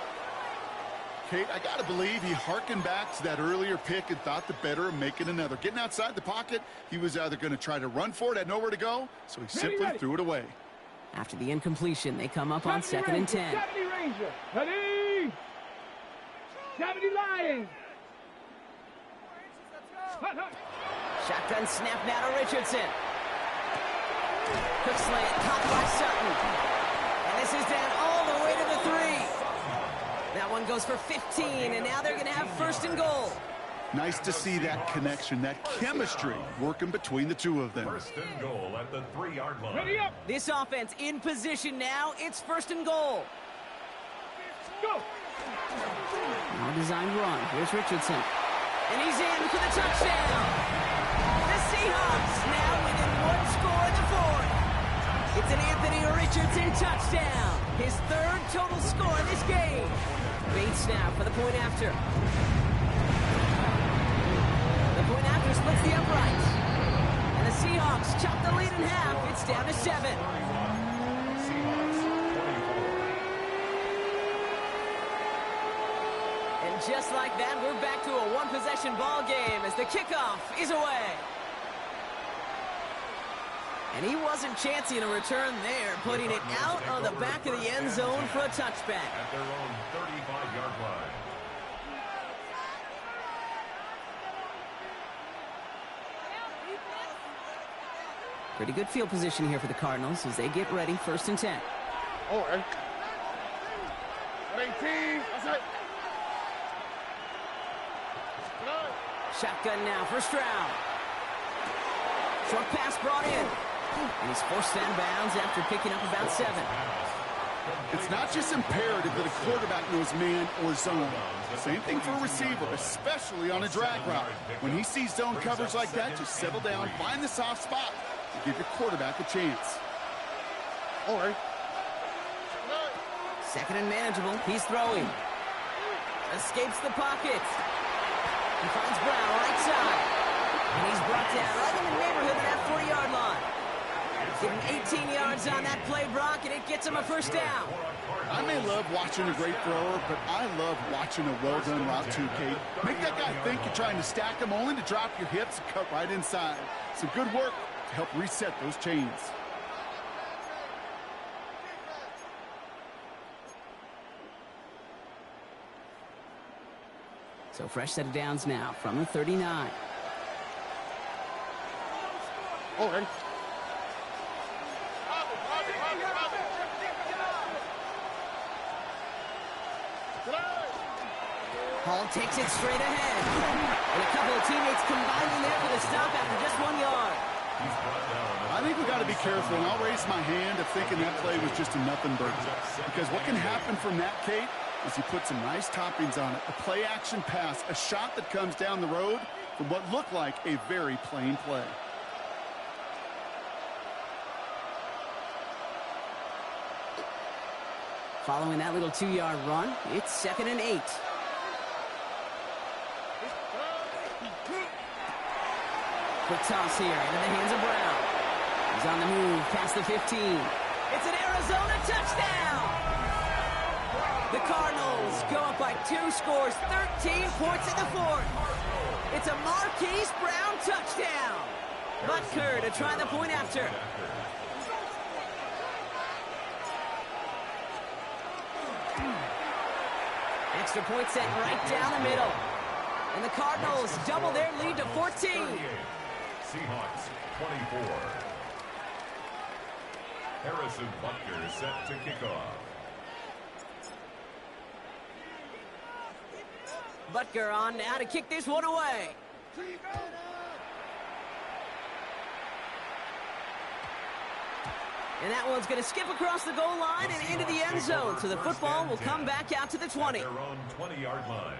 Kate, I got to believe he hearkened back to that earlier pick and thought the better of making another. Getting outside the pocket, he was either going to try to run for it, had nowhere to go, so he simply threw it away. After the incompletion, they come up on 2nd and 10. 70 Ranger. 70. 70 Lions. Shotgun snap now to Richardson. Quick slant, caught by Sutton. And this is down all the way to the 3. That one goes for 15, and now they're going to have 1st and goal. Nice to see that connection, that chemistry working between the two of them. 1st and goal at the 3-yard line. Ready up. This offense in position now. It's 1st and goal. Go. Well-designed run. Here's Richardson. And he's in for the touchdown. The Seahawks now within 1 score in the 4th. It's an Anthony Richardson touchdown. His 3rd total score in this game. Bates now for the point after. The point after splits the uprights. And the Seahawks chop the lead in half. It's down to 7. And just like that, we're back to a 1-possession ball game as the kickoff is away. And he wasn't chancing a return there, putting it out on the back of the end zone for a touchback. At their own 35-yard line. Pretty good field position here for the Cardinals as they get ready, 1st and 10. Oh, 18. Shotgun now for Stroud. Short pass brought in. And he's forced out of bounds after picking up about 7. It's not just imperative that a quarterback knows man or zone. Same thing for a receiver, especially on a drag route. When he sees zone coverage like that, just settle down, find the soft spot to give your quarterback a chance. All right. 2nd and manageable. He's throwing. Escapes the pocket. He finds Brown right side. And he's brought down right in the neighborhood of that 40-yard line. Give him 18 yards on that play, Brock, and it gets him a 1st down. I may love watching a great thrower, but I love watching a well-done route too, Kate. Make that guy think you're trying to stack him only to drop your hips and cut right inside. Some good work to help reset those chains. So fresh set of downs now from the 39. All right. Hall takes it straight ahead. And a couple of teammates combining there for the stop after just 1 yard. I think we got to be careful, and I'll raise my hand of thinking that play was just a nothing burger. Because what can happen from that, Kate, is he put some nice toppings on it. A play-action pass, a shot that comes down the road from what looked like a very plain play. Following that little 2-yard run, it's 2nd and 8. Quick toss here into the hands of Brown. He's on the move past the 15. It's an Arizona touchdown! The Cardinals go up by 2 scores, 13 points in the 4th. It's a Marquise Brown touchdown. Butker to try the point after. Extra point set right down the middle. And the Cardinals double their lead to 14. Seahawks 24. Harrison Butker set to kick off. Butker on now to kick this one away. And that one's going to skip across the goal line and into the end zone. So the football will come back out to the 20. Their own 20-yard line.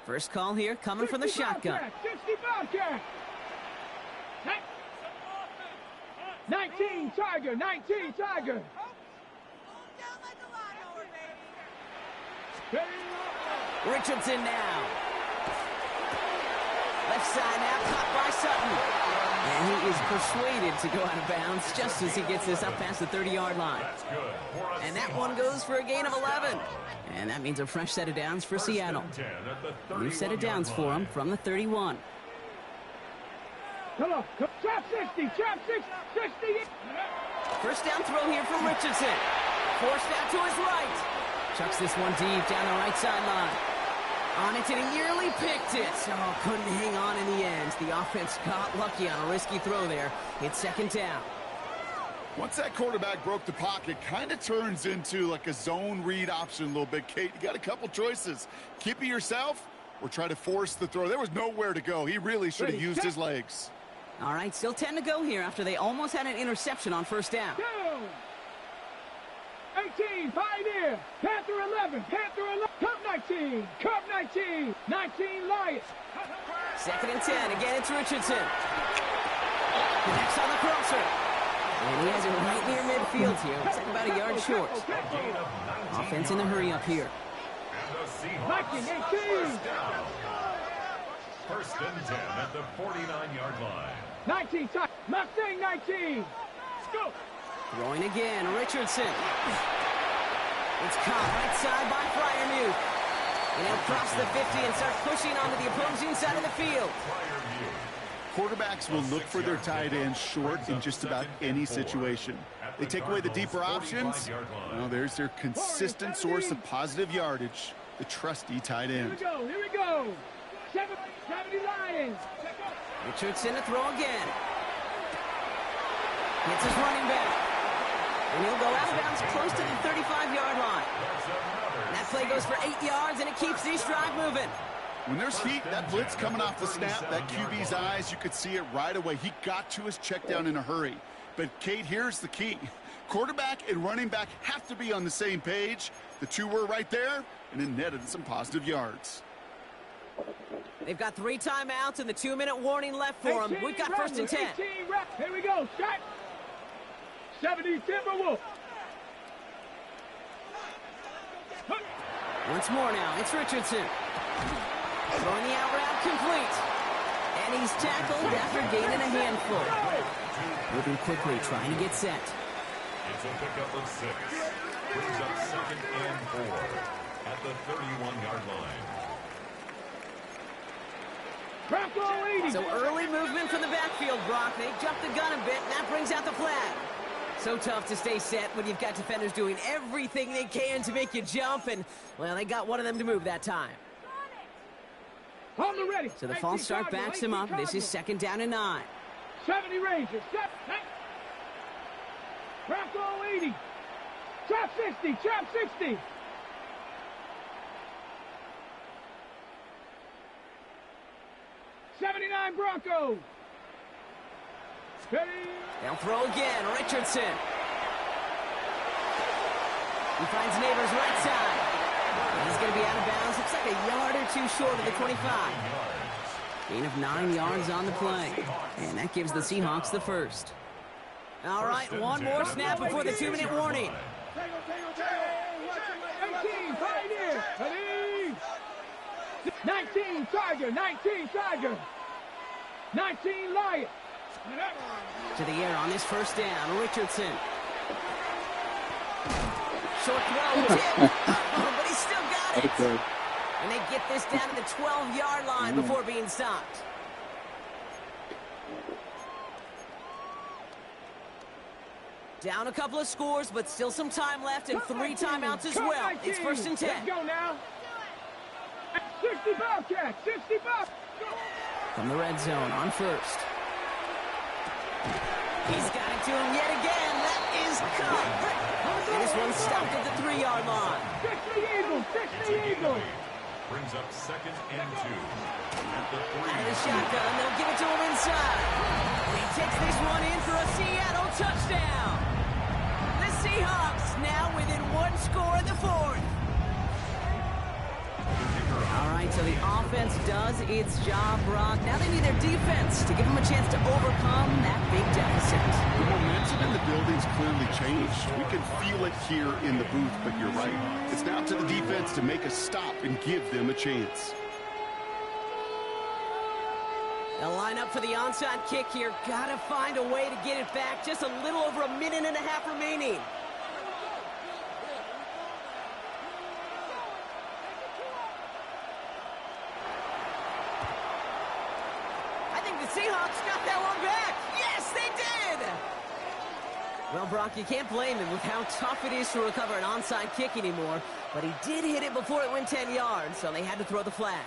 First call here coming from the shotgun. 60 Bobcat. 19 Tiger, 19 Tiger. Richardson now. Left side now, caught by Sutton. And he is persuaded to go out of bounds just as he gets this up past the 30-yard line. And that one goes for a gain of 11. And that means a fresh set of downs for Seattle. New set of downs for him from the 31. Come on, trap 60, trap 60. First down throw here from Richardson. Forced out to his right. Chucks this one deep down the right sideline. On it, and he nearly picked it. Oh, couldn't hang on in the end. The offense got lucky on a risky throw there. It's second down. Once that quarterback broke the pocket, kind of turns into like a zone read option a little bit, Kate. You got a couple choices. Keep it yourself or try to force the throw. There was nowhere to go. He really should have used his legs. All right, still 10 to go here after they almost had an interception on first down. 18, Pioneer. Panther 11, Panther 11. Cup 19, Cup 19, 19 Lions. Second and 10. Again, it's Richardson. Connects on the crosser. And he has it right near midfield here. Looks like about a yard short. Offense in the hurry up here. Viking 18. First and 10 at the 49-yard line. 19, Mustang 19. Let's go. Throwing again, Richardson. It's caught right side by Freiermuth. And he'll cross the 50 and start pushing onto the opposing side of the field. Quarterbacks will look for their tight end short in just about any situation. They take away the deeper options. Well, there's their consistent source of positive yardage, the trusty tight end. Here we go. 70 Lions. Richardson to throw again. Hits his running back. And he'll go out of bounds close to the 35-yard line. That play goes for 8 yards, and it keeps this drive moving. When there's heat, that blitz coming off the snap, that QB's eyes, you could see it right away. He got to his check down in a hurry. But, Kate, here's the key. Quarterback and running back have to be on the same page. The two were right there, and it netted some positive yards. They've got 3 timeouts and the 2-minute warning left for them. We've got first and 10. Here we go. Shot. 70 Timberwolves. Once more now, it's Richardson. Throwing the out route complete. And he's tackled after gaining a handful. Moving quickly, trying to get set. It's a pickup of 6. Brings up second and 4 at the 31-yard line. So early movement from the backfield, Brock. They jumped the gun a bit, and that brings out the flag. So tough to stay set when you've got defenders doing everything they can to make you jump, and, well, they got one of them to move that time. On the ready. So the false start backs him up. This is second down and 9. 70 Rangers. Bronco 80. Trap 60. Trap 60. '79 Broncos. They'll throw again. Richardson. He finds Neighbors right side. And he's going to be out of bounds. Looks like a yard or 2 short of the 25. Gain of 9 yards on the play. And that gives the Seahawks the first. All right, one more snap before the 2-minute warning. 18 Pioneer. 19 Tiger. 19 Tiger. 19 Lions. To the air on this first down, Richardson. Short throw, tip. Oh, but he still got it. And they get this down to the 12-yard line before being stopped. Down a couple of scores, but still some time left and 3 timeouts as well. It's 1st and 10. Let's go now. 65 catch, 65. From the red zone on 1st. He's got it to him yet again. That is caught. And this one stopped at the 3-yard line. 60 Eagles, 60 Eagles. Brings up 2nd and 2. At the 3. Out of the shotgun, they'll give it to him inside. He takes this one in for a Seattle touchdown. The Seahawks now within 1 score in the 4th. All right, so the offense does its job, Brock. Now they need their defense to give them a chance to overcome that big deficit. The momentum in the building's clearly changed. We can feel it here in the booth, but you're right. It's now to the defense to make a stop and give them a chance. They'll line up for the onside kick here. Gotta find a way to get it back. Just a little over a minute and a half remaining. The Seahawks got that one back. Yes, they did. Well, Brock, you can't blame him with how tough it is to recover an onside kick anymore. But he did hit it before it went 10 yards, so they had to throw the flag.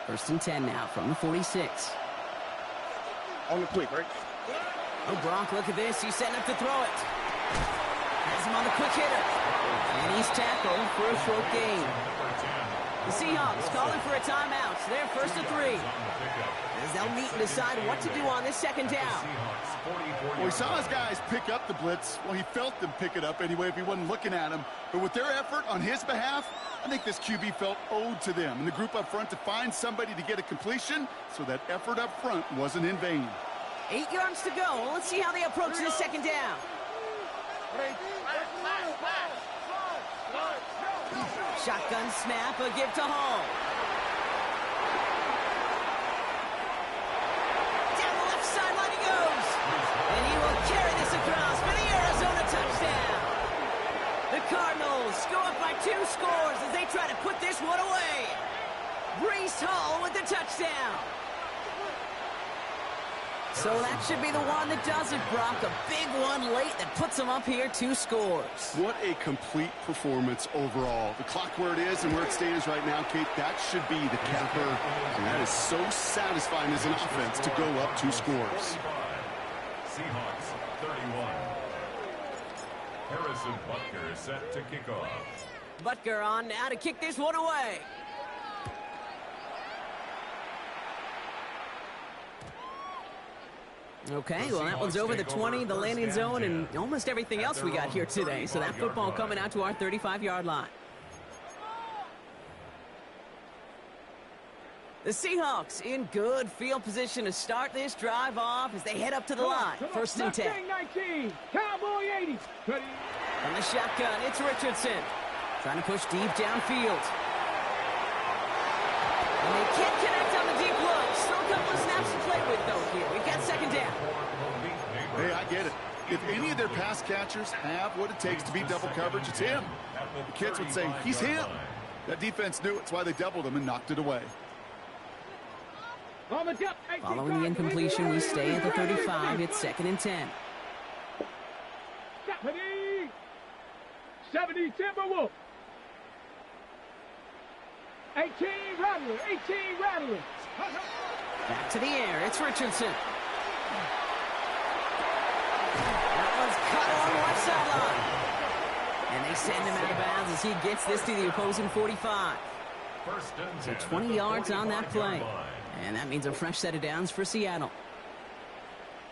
First and 10 now from the 46. On the quick, right? Oh, Brock, look at this. He's setting up to throw it. Has him on the quick hitter. And he's tackled for a short gain. The Seahawks calling for a timeout. They're 1st and 3. As they'll meet and decide what to do on this 2nd down. Well, he saw his guys pick up the blitz. Well, he felt them pick it up anyway if he wasn't looking at him. But with their effort on his behalf, I think this QB felt owed to them and the group up front to find somebody to get a completion, so that effort up front wasn't in vain. 8 yards to go. Let's see how they approach this 2nd down. Shotgun snap, a give to Hall. Down the left sideline he goes. And he will carry this across for the Arizona touchdown. The Cardinals go up by 2 scores as they try to put this one away. Breece Hall with the touchdown. So that should be the one that does it, Brock. A big one late that puts them up here 2 scores. What a complete performance overall. The clock where it is and where it stands right now, Kate, that should be the capper. And that is so satisfying as an offense to go up 2 scores. Seahawks 31. Harrison Butker is set to kick off. Butker on now to kick this one away. Okay, well, that one's over the 20, the landing zone, and almost everything else we got here today. So that football coming out to our 35-yard line. The Seahawks in good field position to start this drive off as they head up to the line. 1st and 10. 19, Cowboy 80. From the shotgun, it's Richardson. Trying to push deep downfield. And they can't connect on the deep look. Still a couple of snaps to play with, though, here. We've got 2nd down. Hey, I get it. If any of their pass catchers have what it takes to beat double coverage, it's him. The kids would say, he's him. That defense knew it's why they doubled him and knocked it away. Following the incompletion, we stay at the 35. It's 2nd and 10. 70 Timberwolves. 18 Rattler, 18 Rattler. Back to the air, it's Richardson. That one's cut on the left sideline. And they send him out of bounds as he gets this to the opposing 45. So 20 yards on that play. And that means a fresh set of downs for Seattle.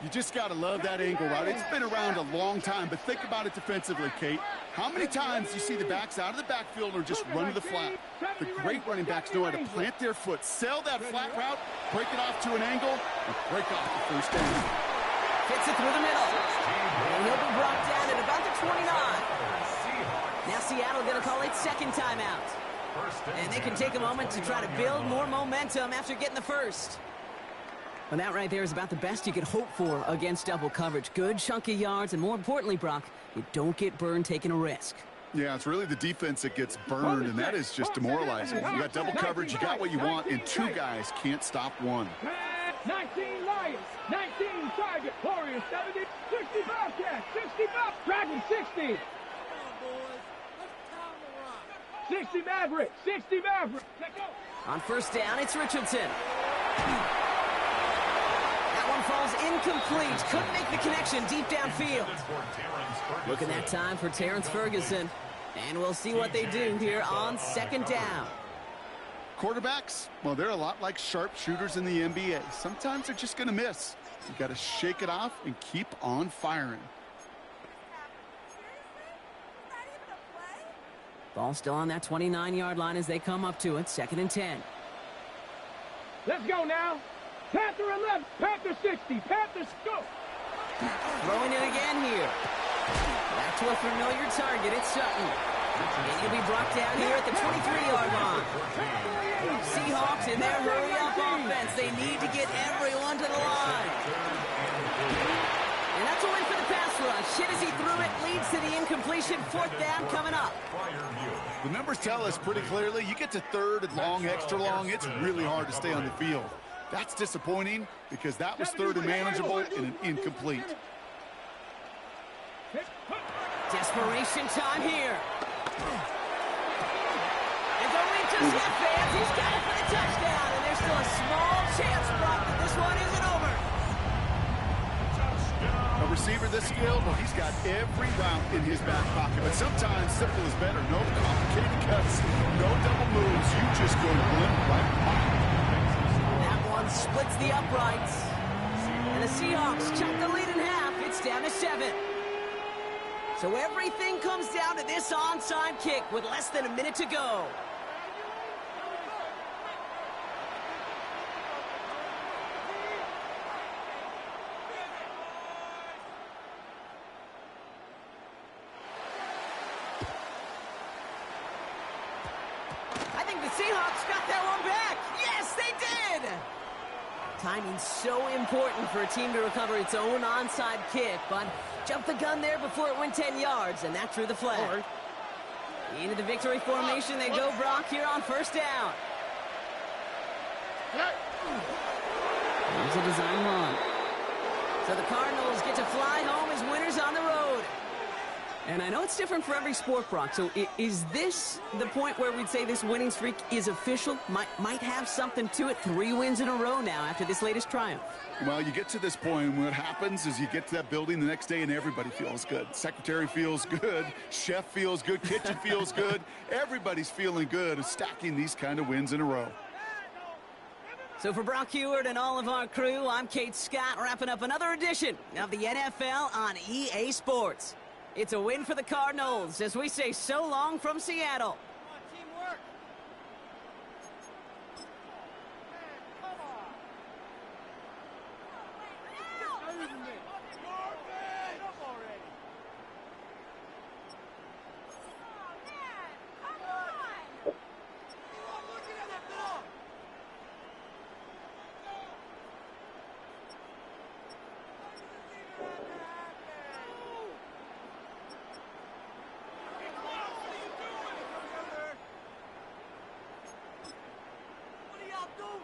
You just got to love that angle route. It's been around a long time, but think about it defensively, Kate. How many times you see the backs out of the backfield or just run to the flat? The great running backs know how to plant their foot, sell that flat route, break it off to an angle, and break off the 1st down. Fits it through the middle. And he'll be brought down at about the 29. Now Seattle going to call it 2nd timeout. And they can take a moment to try to build more momentum after getting the 1st. And that right there is about the best you could hope for against double coverage. Good chunky yards, and more importantly, Brock, you don't get burned taking a risk. Yeah, it's really the defense that gets burned, and that is just demoralizing. You got double coverage, you got what you want, and two guys can't stop one. 19 Lions, 19 Target, Warriors 70, 60 Bobcats, 60 Dragon 60. 60 Maverick, 60 Maverick. On first down, it's Richardson. That one falls incomplete. Couldn't make the connection deep downfield. Looking that time for Terrence Ferguson. And we'll see what they do here on second down. Quarterbacks, well, they're a lot like sharpshooters in the NBA. Sometimes they're just going to miss. You got to shake it off and keep on firing. Ball still on that 29-yard line as they come up to it. 2nd and 10. Let's go now. Panther 11, Panther 60, Panthers go. Throwing it again here. Back to a familiar target. It's Sutton. And he'll be brought down here at the 23-yard line. Seahawks in their hurry-up offense. They need to get everyone to the line. And that's a win for the pass rush. Hit as he threw it, leads to the incompletion. 4th down coming up. The numbers tell us pretty clearly, you get to 3rd and long, extra long, it's really hard to stay on the field. That's disappointing because that was 3rd and manageable and an incomplete. Desperation time here. And going to his fans, he's got it for the touchdown. And there's still a small chance, Brock, that this one isn't over. A receiver this skilled, well, he's got every route in his back pocket. But sometimes simple is better. No complicated cuts, no double moves. You just go limp right pop. That one splits the uprights. And the Seahawks chop the lead in half. It's down to 7. So everything comes down to this onside kick with less than a minute to go. I think the Seahawks got that one back. Yes, they did! Timing's so important for a team to recover its own onside kick, but jumped the gun there before it went 10 yards, and that drew the flag. Into the victory formation they go, Brock, here on first down. There's a design run. So the Cardinals get to fly home as winners on the road. And I know it's different for every sport, Brock, so is this the point where we'd say this winning streak is official? Might have something to it. 3 wins in a row now after this latest triumph. Well, you get to this point, and what happens is you get to that building the next day, and everybody feels good. Secretary feels good. Chef feels good. Kitchen feels good. Everybody's feeling good of stacking these kind of wins in a row. So for Brock Heward and all of our crew, I'm Kate Scott, wrapping up another edition of the NFL on EA Sports. It's a win for the Cardinals as we say so long from Seattle. What are y'all doing?